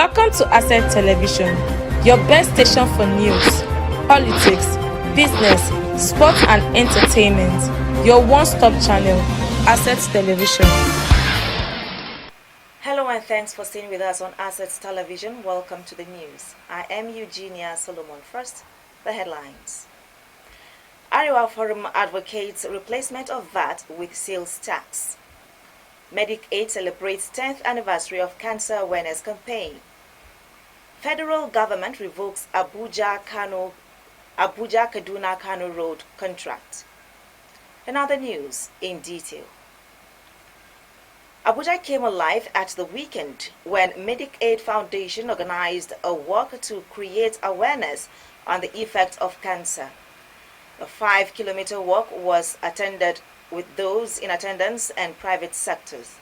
Welcome to Asset Television, your best station for news, politics, business, sports and entertainment. Your one-stop channel, Asset Television. Hello and thanks for staying with us on Assets Television. Welcome to the news. I am Eugenia Solomon. First, the headlines. Arewa Forum advocates replacement of VAT with sales tax. Medic Aid celebrates 10th anniversary of Cancer Awareness Campaign. Federal government revokes Abuja-Kaduna-Kano road contract. And other news in detail. Abuja came alive at the weekend when Medic Aid Foundation organized a walk to create awareness on the effects of cancer. A 5-kilometer walk was attended with those in attendance and private sectors.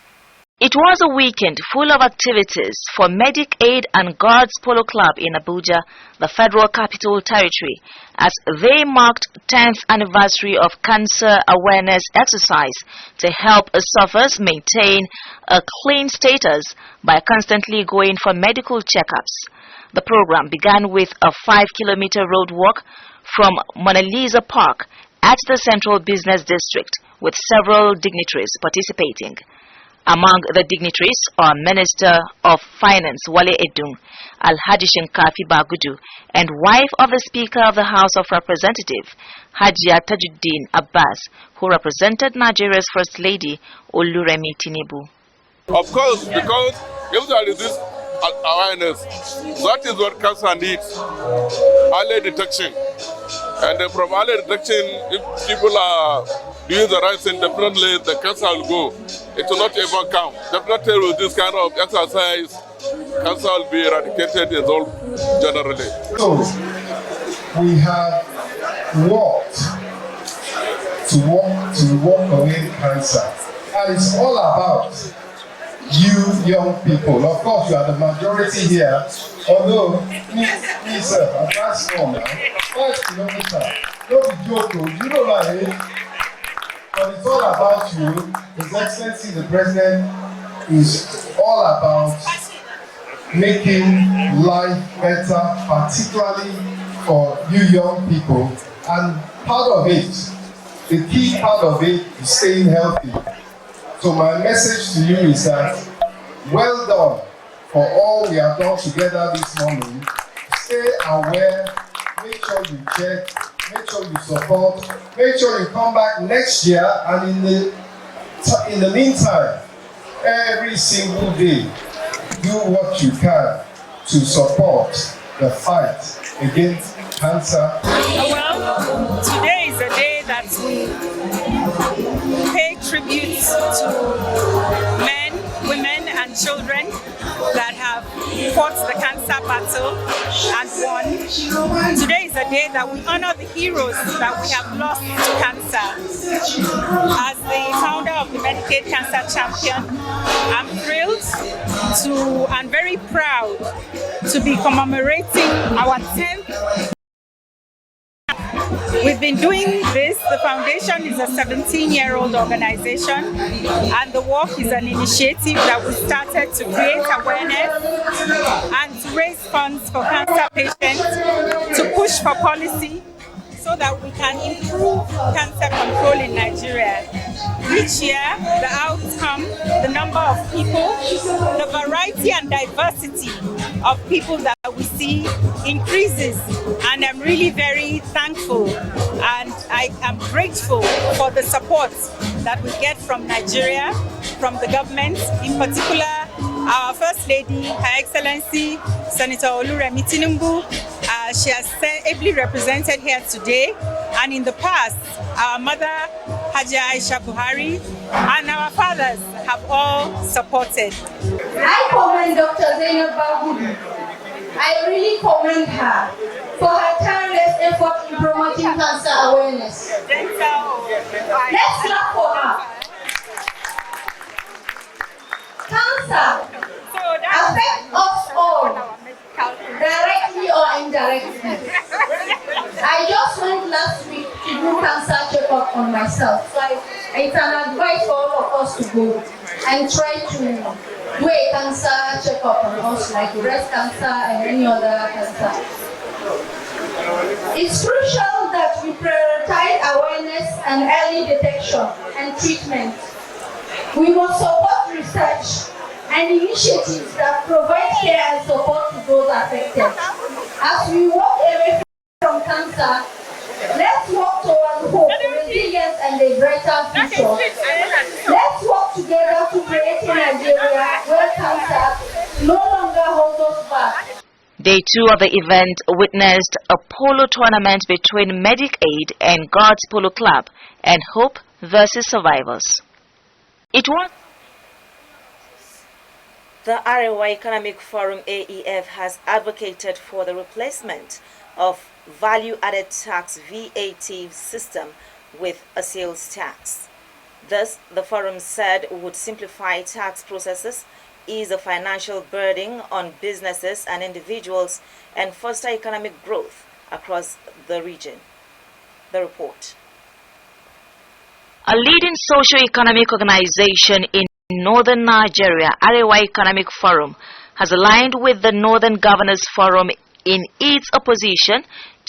It was a weekend full of activities for Medic Aid and Guards Polo Club in Abuja, the Federal Capital Territory, as they marked 10th anniversary of Cancer Awareness Exercise to help sufferers maintain a clean status by constantly going for medical checkups. The program began with a 5-kilometer road walk from Mona Lisa Park at the Central Business District, with several dignitaries participating. Among the dignitaries are Minister of Finance Wale Edun, Alhaji Shinkafi Bagudu, and wife of the Speaker of the House of Representatives, Hajia Tajuddin Abbas, who represented Nigeria's First Lady, Oluremi Tinubu. Of course, because if there is this awareness, that is what cancer needs, early detection. And from early detection, if people are doing the right thing, definitely the cancer will go. It will not ever come. Definitely with this kind of exercise, cancer will be eradicated and all generally. So, we have walked to walk away cancer. And it's all about you young people. Of course, you are the majority here. Although, me sir, I'm not small now. 5 kilometers. Don't be joking. You know what I mean? But it's all about you. His Excellency, the President, is all about making life better, particularly for you young people. And part of it, the key part of it is staying healthy. So my message to you is that, well done for all we have done together this morning. Stay aware, make sure you check, make sure you support, make sure you come back next year, and in the meantime, every single day, do what you can to support the fight against cancer. Well, today is a day that we pay tribute to men, women, and children that have fought the cancer battle and won. Today is a day that we honor the heroes that we have lost to cancer. As the founder of the Medicaid Cancer Champion, I'm thrilled and very proud to be commemorating our 10th. We've been doing this. The foundation is a 17-year-old organization, and the work is an initiative that we started to create awareness and to raise funds for cancer patients, to push for policy so that we can improve cancer control in Nigeria. Each year, the outcome, the number of people, the variety and diversity of people that we see increases, and I'm really very thankful and I am grateful for the support that we get from Nigeria, from the government, in particular our First Lady, Her Excellency Senator Oluremi Tinubu. She has ably represented here today, and in the past, our mother, Hajia Aisha Buhari, and our fathers have all supported. I commend Dr. Zainab Bagudu. I really commend her for her tireless effort in promoting cancer awareness. Let's clap for her. Cancer affects us all, directly or indirectly. I just went last week to do cancer checkup on myself. So it's an advice for all of us to go and try to do do a cancer checkup on us, like breast cancer and any other cancer. It's crucial that we prioritize awareness and early detection and treatment. We must support research and initiatives that provide care and support to those affected. As we walk away from cancer, let's work towards hope, resilience, and a brighter future. Let's work together to create a Nigeria where cancer no longer holds us back. Day 2 of the event witnessed a polo tournament between Medic Aid and God's Polo Club and Hope versus Survivors. It was The Arewa Economic Forum AEF has advocated for the replacement of value-added tax VAT system with a sales tax. Thus, the forum said would simplify tax processes, ease the financial burden on businesses and individuals, and foster economic growth across the region. The report. a leading socio-economic organization in northern Nigeria, Arewa Economic Forum, has aligned with the Northern Governors Forum in its opposition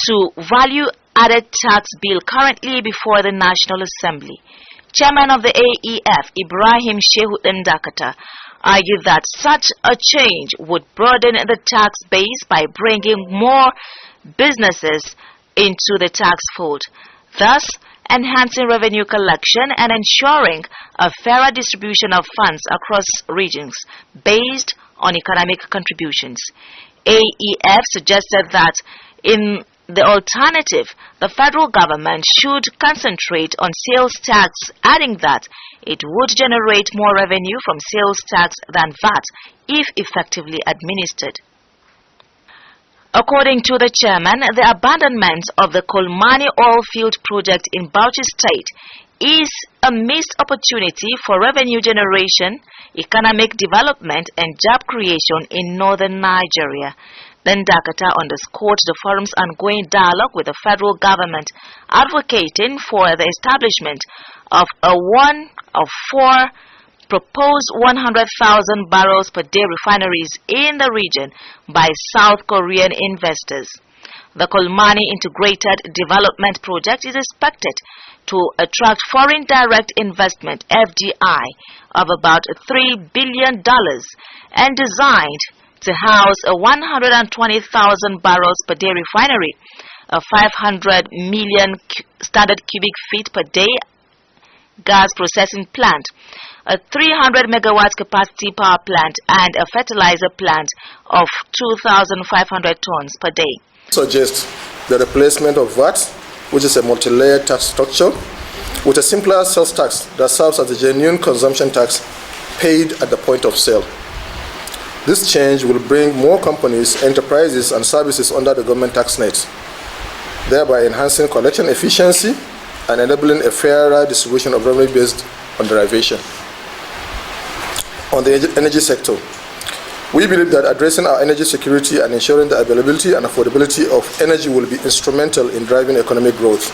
to value-added tax bill currently before the National Assembly. Chairman of the AEF, Ibrahim Shehu Ndakata, argued that such a change would broaden the tax base by bringing more businesses into the tax fold, thus enhancing revenue collection and ensuring a fairer distribution of funds across regions based on economic contributions. AEF suggested that in the alternative, the federal government should concentrate on sales tax, adding that it would generate more revenue from sales tax than VAT if effectively administered. According to the chairman, the abandonment of the Kolmani oil field project in Bauchi State is a missed opportunity for revenue generation, economic development and job creation in northern Nigeria. Then Dakata underscored the forum's ongoing dialogue with the federal government, advocating for the establishment of one of four proposed 100,000 barrels per day refineries in the region by South Korean investors. The Kolmani Integrated Development Project is expected to attract foreign direct investment (FDI) of about $3 billion and designed to house a 120,000 barrels per day refinery, a 500 million standard cubic feet per day gas processing plant, a 300 megawatts capacity power plant, and a fertilizer plant of 2,500 tons per day. Suggests the replacement of VAT, which is a multi-layered tax structure, with a simpler sales tax that serves as a genuine consumption tax paid at the point of sale. This change will bring more companies, enterprises, and services under the government tax net, thereby enhancing collection efficiency and enabling a fairer distribution of revenue based on derivation. On the energy sector, we believe that addressing our energy security and ensuring the availability and affordability of energy will be instrumental in driving economic growth.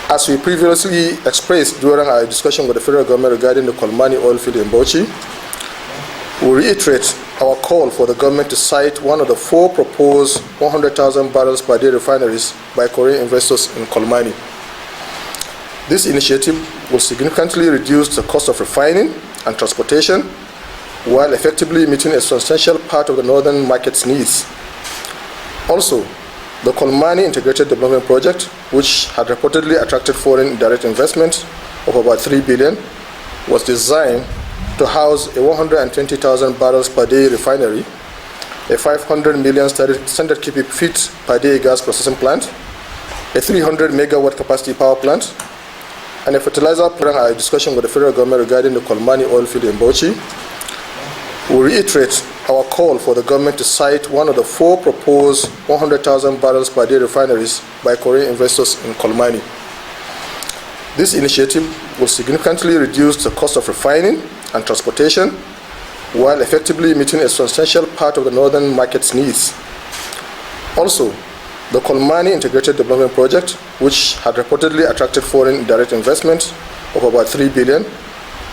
As we previously expressed during our discussion with the federal government regarding the Kolmani oil field in Bauchi, we reiterate our call for the government to site one of the four proposed 100,000 barrels per day refineries by Korean investors in Kolmani. This initiative will significantly reduce the cost of refining and transportation while effectively meeting a substantial part of the northern market's needs. Also, the Kolmani Integrated Development Project, which had reportedly attracted foreign direct investment of about $3 billion, was designed to house a 120,000 barrels per day refinery, a 500 million standard cubic feet per day gas processing plant, a 300 megawatt capacity power plant, and a fertilizer plant. Our discussion with the federal government regarding the Kolmani oil field in Bauchi, we reiterate our call for the government to site one of the four proposed 100,000 barrels per day refineries by Korean investors in Kolmani. This initiative will significantly reduce the cost of refining and transportation while effectively meeting a substantial part of the northern market's needs. Also, the Kolmani Integrated Development Project, which had reportedly attracted foreign direct investment of about $3 billion,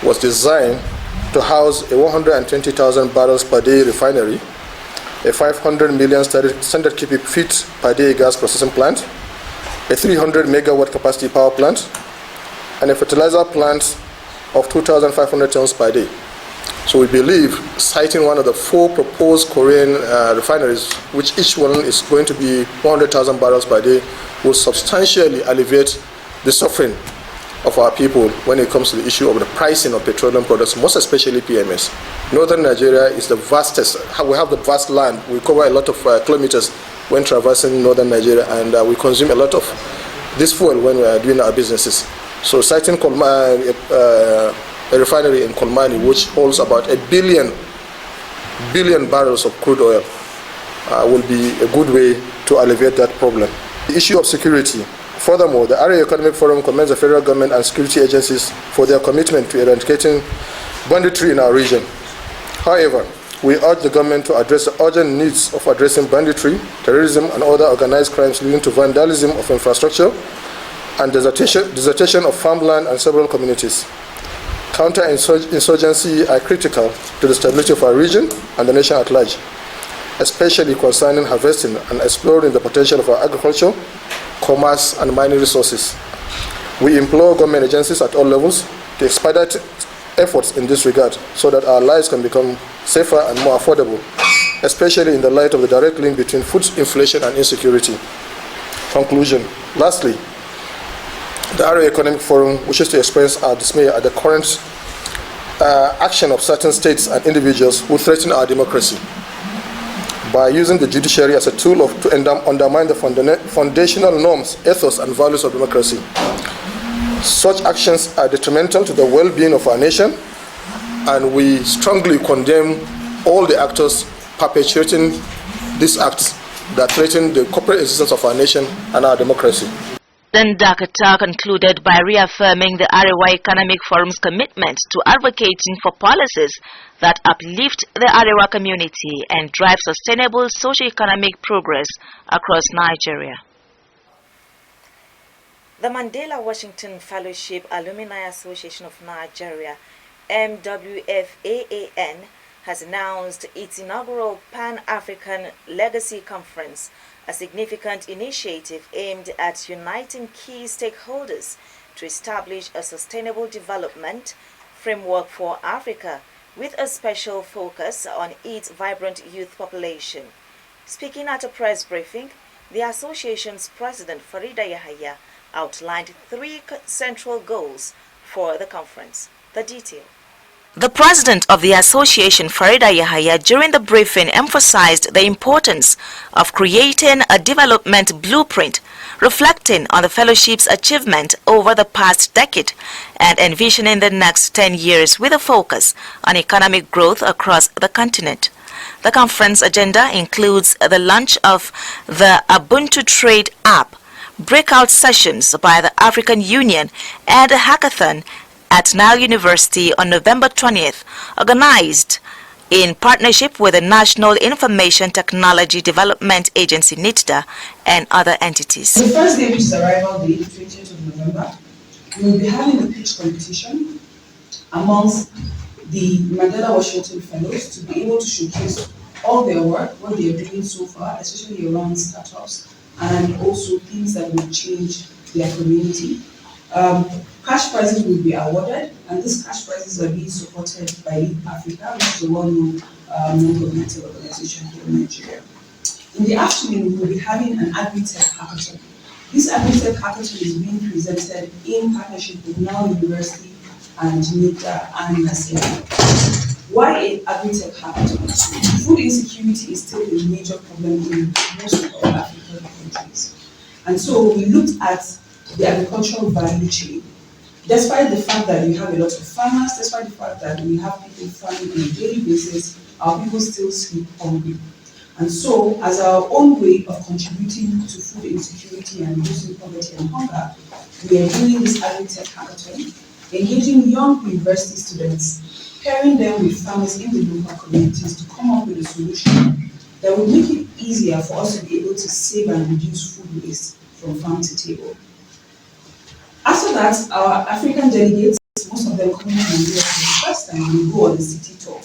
was designed to house a 120,000 barrels per day refinery, a 500 million standard cubic feet per day gas processing plant, a 300 megawatt capacity power plant, and a fertilizer plant of 2,500 tons per day. So we believe, citing one of the 4 proposed Korean refineries, which each one is going to be 100,000 barrels per day, will substantially alleviate the suffering of our people when it comes to the issue of the pricing of petroleum products, most especially PMS. Northern Nigeria is the vastest. We have the vast land. We cover a lot of kilometers when traversing northern Nigeria, and we consume a lot of this fuel when we are doing our businesses. So citing a refinery in Kolmani, which holds about a billion barrels of crude oil, will be a good way to alleviate that problem. The issue of security. Furthermore, the Area Economic Forum commends the federal government and security agencies for their commitment to eradicating banditry in our region. However, we urge the government to address the urgent needs of addressing banditry, terrorism, and other organized crimes leading to vandalism of infrastructure and desertion of farmland and several communities. Counter-insurgency are critical to the stability of our region and the nation at large, especially concerning harvesting and exploring the potential of our agriculture, commerce, and mining resources. We implore government agencies at all levels to expedite efforts in this regard so that our lives can become safer and more affordable, especially in the light of the direct link between food inflation and insecurity. Conclusion. Lastly, the Area Economic Forum wishes to express our dismay at the current action of certain states and individuals who threaten our democracy by using the judiciary as a tool to undermine the foundational norms, ethos, and values of democracy. Such actions are detrimental to the well-being of our nation, and we strongly condemn all the actors perpetuating these acts that threaten the corporate existence of our nation and our democracy. Then Dakata concluded by reaffirming the Arewa Economic Forum's commitment to advocating for policies that uplift the Arewa community and drive sustainable socio-economic progress across Nigeria. The Mandela Washington Fellowship Alumni Association of Nigeria, MWFAAN, has announced its inaugural Pan-African Legacy Conference, a significant initiative aimed at uniting key stakeholders to establish a sustainable development framework for Africa, with a special focus on its vibrant youth population. Speaking at a press briefing, the association's president, Farida Yahaya, outlined 3 central goals for the conference. The detail. The president of the association, Farida Yahaya, during the briefing emphasized the importance of creating a development blueprint reflecting on the fellowship's achievement over the past decade and envisioning the next 10 years with a focus on economic growth across the continent. The conference agenda includes the launch of the Ubuntu Trade app, breakout sessions by the African Union, and a hackathon at Nile University on November 20th, organized in partnership with the National Information Technology Development Agency, NITDA, and other entities. The first day, which is arrival day, 20th of November, we will be having a pitch competition amongst the Mandela Washington Fellows to be able to showcase all their work, what they are doing so far, especially around startups, and also things that will change their community. Cash prizes will be awarded, and these cash prizes are being supported by Lead Africa, which is a well-known non-governmental organization here in Nigeria. In the afternoon, we will be having an Agri-Tech hackathon. This Agri-Tech hackathon is being presented in partnership with Nile University and NITDA and NASEA. Why an Agri-Tech hackathon? Food insecurity is still a major problem in most of our African countries. And so we looked at the agricultural value chain. Despite the fact that we have a lot of farmers, despite the fact that we have people farming on a daily basis, our people still sleep hungry. And so, as our own way of contributing to food insecurity and reducing poverty and hunger, we are doing this Agri-Tech hackathon, engaging young university students, pairing them with farmers in the local communities to come up with a solution that will make it easier for us to be able to save and reduce food waste from farm to table. After that, our African delegates, most of of them coming to Nigeria for the first time will go on a city tour.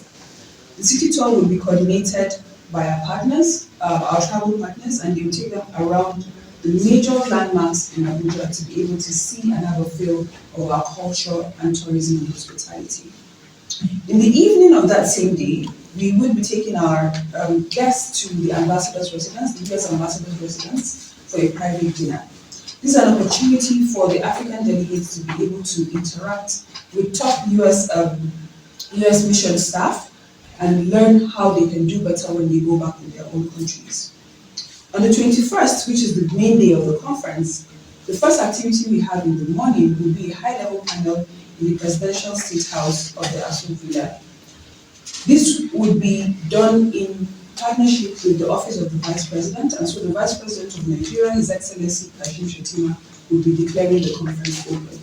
The city tour will be coordinated by our partners, our travel partners, and they will take them around the major landmarks in Abuja to be able to see and have a feel of our culture and tourism and hospitality. In the evening of that same day, we will be taking our guests to the ambassador's residence, the US ambassador's residence, for a private dinner. This is an opportunity for the African delegates to be able to interact with top US mission staff and learn how they can do better when they go back in their own countries. On the 21st, which is the main day of the conference, the first activity we have in the morning will be a high-level panel in the Presidential State House of the Aso Villa. This would be done in partnership with the Office of the Vice President, and so the Vice President of Nigeria, His Excellency Kashim Shettima, will be declaring the conference open.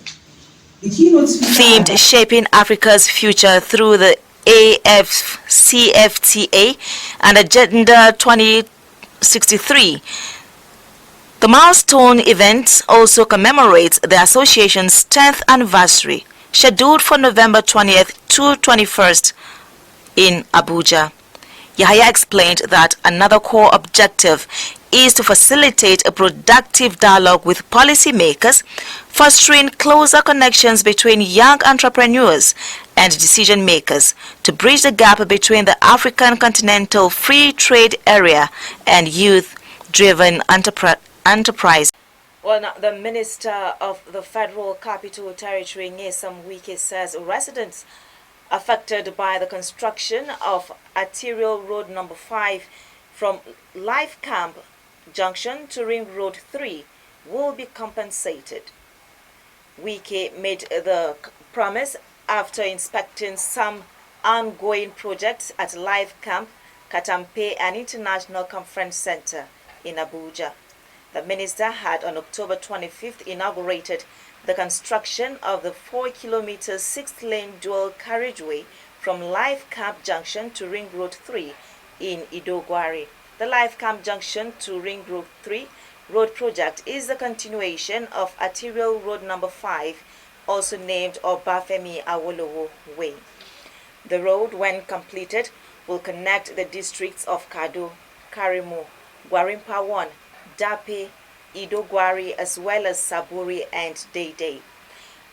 The keynote speaker themed Shaping Africa's Future through the AFCFTA and Agenda 2063. The milestone event also commemorates the association's 10th anniversary, scheduled for November 20th to 21st in Abuja. Yahya explained that another core objective is to facilitate a productive dialogue with policymakers, fostering closer connections between young entrepreneurs and decision makers to bridge the gap between the African Continental Free Trade Area and youth-driven enterprise. Well, now, the Minister of the Federal Capital Territory, Nyesom Wike, says residents affected by the construction of Arterial Road Number 5 from Life Camp Junction to Ring Road 3 will be compensated. Wike made the promise after inspecting some ongoing projects at Life Camp, Katampe and International Conference Center in Abuja. The minister had on October 25th inaugurated the construction of the 4-kilometer 6-lane dual carriageway from Life Camp Junction to Ring Road 3 in Idogwari. The Life Camp Junction to Ring Road 3 road project is the continuation of Arterial Road Number 5, also named Obafemi Awolowo Way. The road, when completed, will connect the districts of Kado, Karimo, Gwarimpa 1, Dape, Idogwari, as well as Saburi and Dede.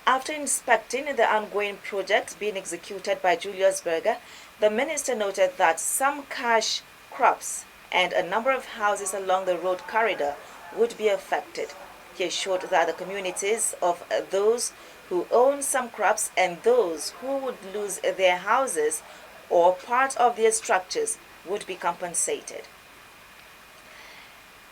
After inspecting the ongoing project being executed by Julius Berger, the minister noted that some cash crops and a number of houses along the road corridor would be affected. He assured that the communities of those who own some crops and those who would lose their houses or part of their structures would be compensated.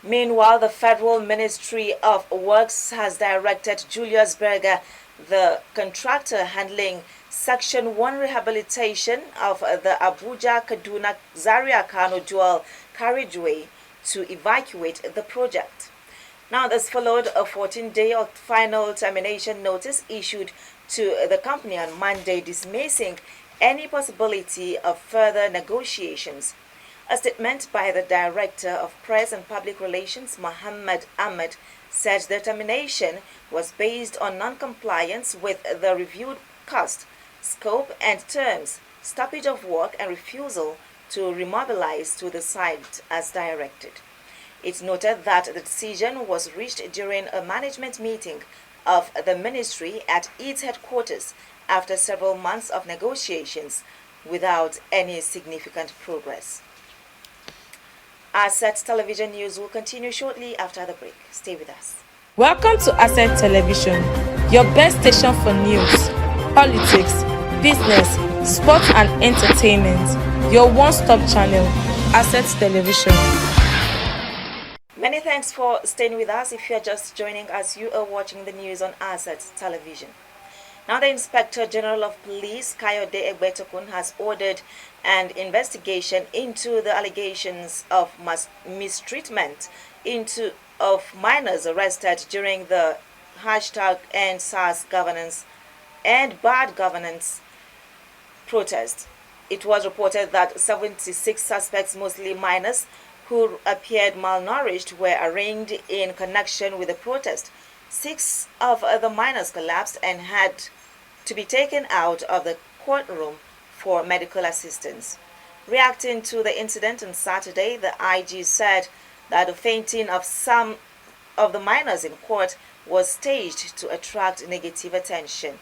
Meanwhile, the Federal Ministry of Works has directed Julius Berger, the contractor handling Section 1 rehabilitation of the Abuja-Kaduna-Kano dual carriageway, to evacuate the project. Now, this followed a 14-day final termination notice issued to the company on Monday, dismissing any possibility of further negotiations. A statement by the Director of Press and Public Relations, Muhammad Ahmed, said the termination was based on non-compliance with the reviewed cost, scope and terms, stoppage of work and refusal to remobilize to the site as directed. It noted that the decision was reached during a management meeting of the ministry at its headquarters after several months of negotiations without any significant progress. Asset Television News will continue shortly after the break. Stay with us. Welcome to Asset Television, your best station for news, politics, business, sports and entertainment. Your one-stop channel, Asset Television. Many thanks for staying with us. If you are just joining us, you are watching the news on Asset Television. Now, the Inspector General of Police, Kayode Egbetokun, has ordered an investigation into the allegations of mistreatment of minors arrested during the #EndSARS governance and bad governance protest. It was reported that 76 suspects, mostly minors, who appeared malnourished, were arraigned in connection with the protest. 6 of the minors collapsed and had to be taken out of the courtroom for medical assistance. Reacting to the incident on Saturday, the IG said that the fainting of some of the minors in court was staged to attract negative attention.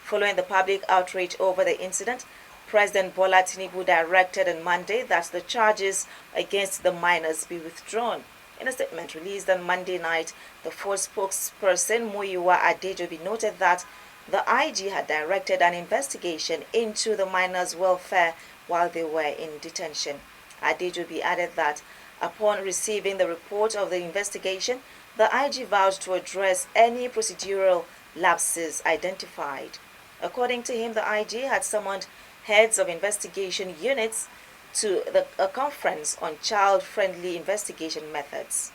Following the public outrage over the incident, President Bola Tinubu directed on Monday that the charges against the minors be withdrawn. In a statement released on Monday night, the force spokesperson Muyiwa Adejobi noted that the IG had directed an investigation into the minors' welfare while they were in detention. Adejobi added that upon receiving the report of the investigation, the IG vowed to address any procedural lapses identified. According to him, the IG had summoned heads of investigation units to a conference on child-friendly investigation methods.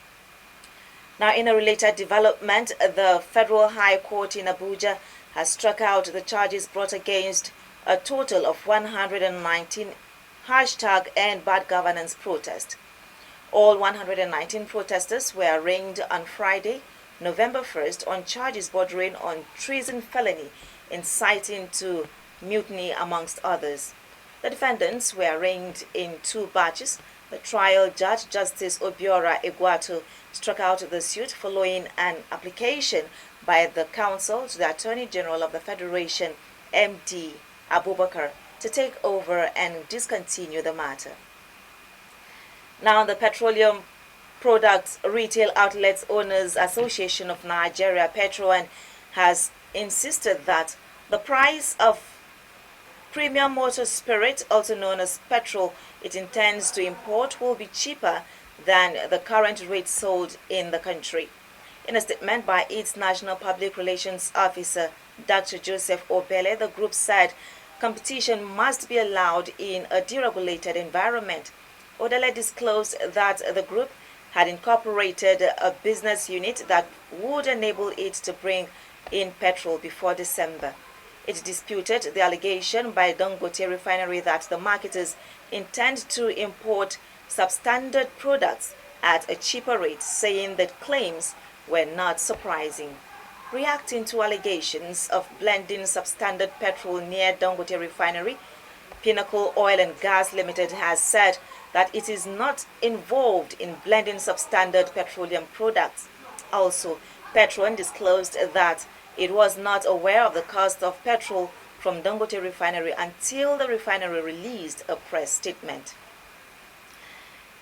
Now, in a related development, the Federal High Court in Abuja has struck out the charges brought against a total of 119 #End Bad Governance protest. All 119 protesters were arraigned on Friday, November 1st, on charges bordering on treason, felony, inciting to mutiny, amongst others. The defendants were arraigned in 2 batches. The trial judge, Justice Obiora Egwato, struck out the suit following an application by the counsel to the Attorney General of the Federation, MD Abubakar, to take over and discontinue the matter. Now, the Petroleum Products Retail Outlets Owners Association of Nigeria, Petroan, has insisted that the price of premium motor spirit, also known as petrol, it intends to import will be cheaper than the current rate sold in the country. In a statement by its National Public Relations Officer, Dr. Joseph Obele, the group said competition must be allowed in a deregulated environment. Odele disclosed that the group had incorporated a business unit that would enable it to bring in petrol before December. It disputed the allegation by Dangote Refinery that the marketers intend to import substandard products at a cheaper rate, saying that claims were not surprising. Reacting to allegations of blending substandard petrol near Dangote Refinery, Pinnacle Oil and Gas Limited has said that it is not involved in blending substandard petroleum products. Also, Petron disclosed that it was not aware of the cost of petrol from Dangote Refinery until the refinery released a press statement.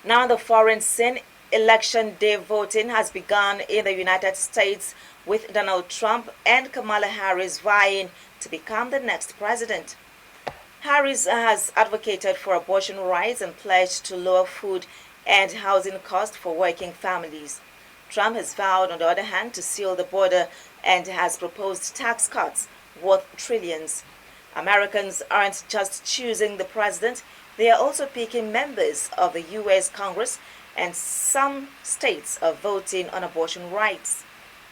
Now, the foreign scene, election day voting has begun in the United States, with Donald Trump and Kamala Harris vying to become the next president. Harris has advocated for abortion rights and pledged to lower food and housing costs for working families. Trump has vowed, on the other hand, to seal the border and has proposed tax cuts worth trillions. Americans aren't just choosing the president, they are also picking members of the U.S. Congress, and some states are voting on abortion rights.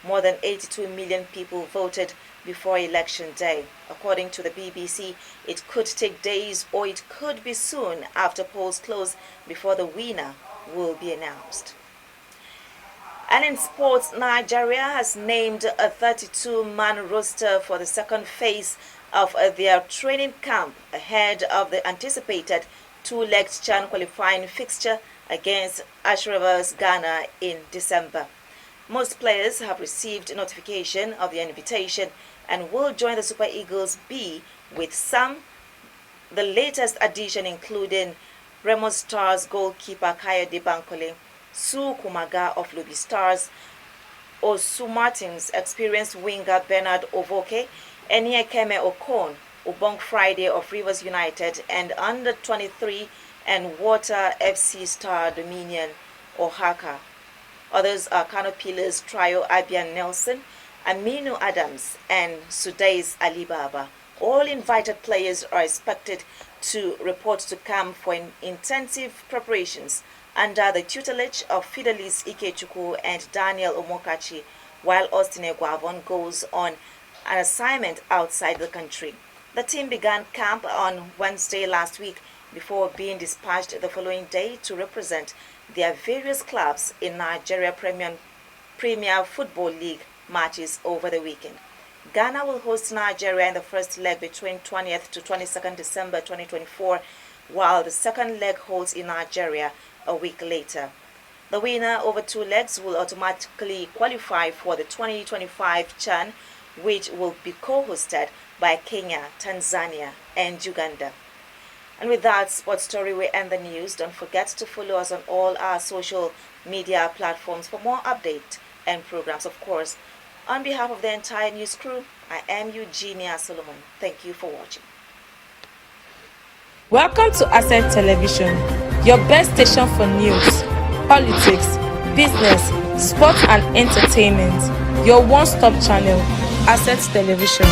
More than 82 million people voted before Election Day. According to the BBC, it could take days or it could be soon after polls close before the winner will be announced. And in sports, Nigeria has named a 32-man roster for the second phase of their training camp ahead of the anticipated 2-leg CHAN qualifying fixture against Ashrave's Ghana in December. Most players have received notification of the invitation and will join the Super Eagles B, with the latest addition including Remo Stars goalkeeper Kayode Bankole, Su Kumaga of Lubi Stars, Osu Martins experienced winger Bernard Ovoke, Eniekeme Okon, Ubong Friday of Rivers United, and under 23 and Water FC star Dominion Ohaka. Others are Kano Pillars trio Abian Nelson, Aminu Adams, and Sudais Alibaba. All invited players are expected to report to camp for intensive preparations under the tutelage of Fidelis Ikechukwu and Daniel Omokachi, while Austin Eguavon goes on an assignment outside the country. The team began camp on Wednesday last week before being dispatched the following day to represent their various clubs in Nigeria Premier Football League matches over the weekend. Ghana will host Nigeria in the first leg between 20th to 22nd December 2024, while the second leg holds in Nigeria a week later. The winner over 2 legs will automatically qualify for the 2025 CHAN, which will be co-hosted by Kenya, Tanzania, and Uganda. And with that sports story, we end the news. Don't forget to follow us on all our social media platforms for more updates and programs. Of course, on behalf of the entire news crew, I am Eugenia Solomon. Thank you for watching. Welcome to Asset Television, your best station for news, politics, business, sports and entertainment. Your one-stop channel, Asset Television.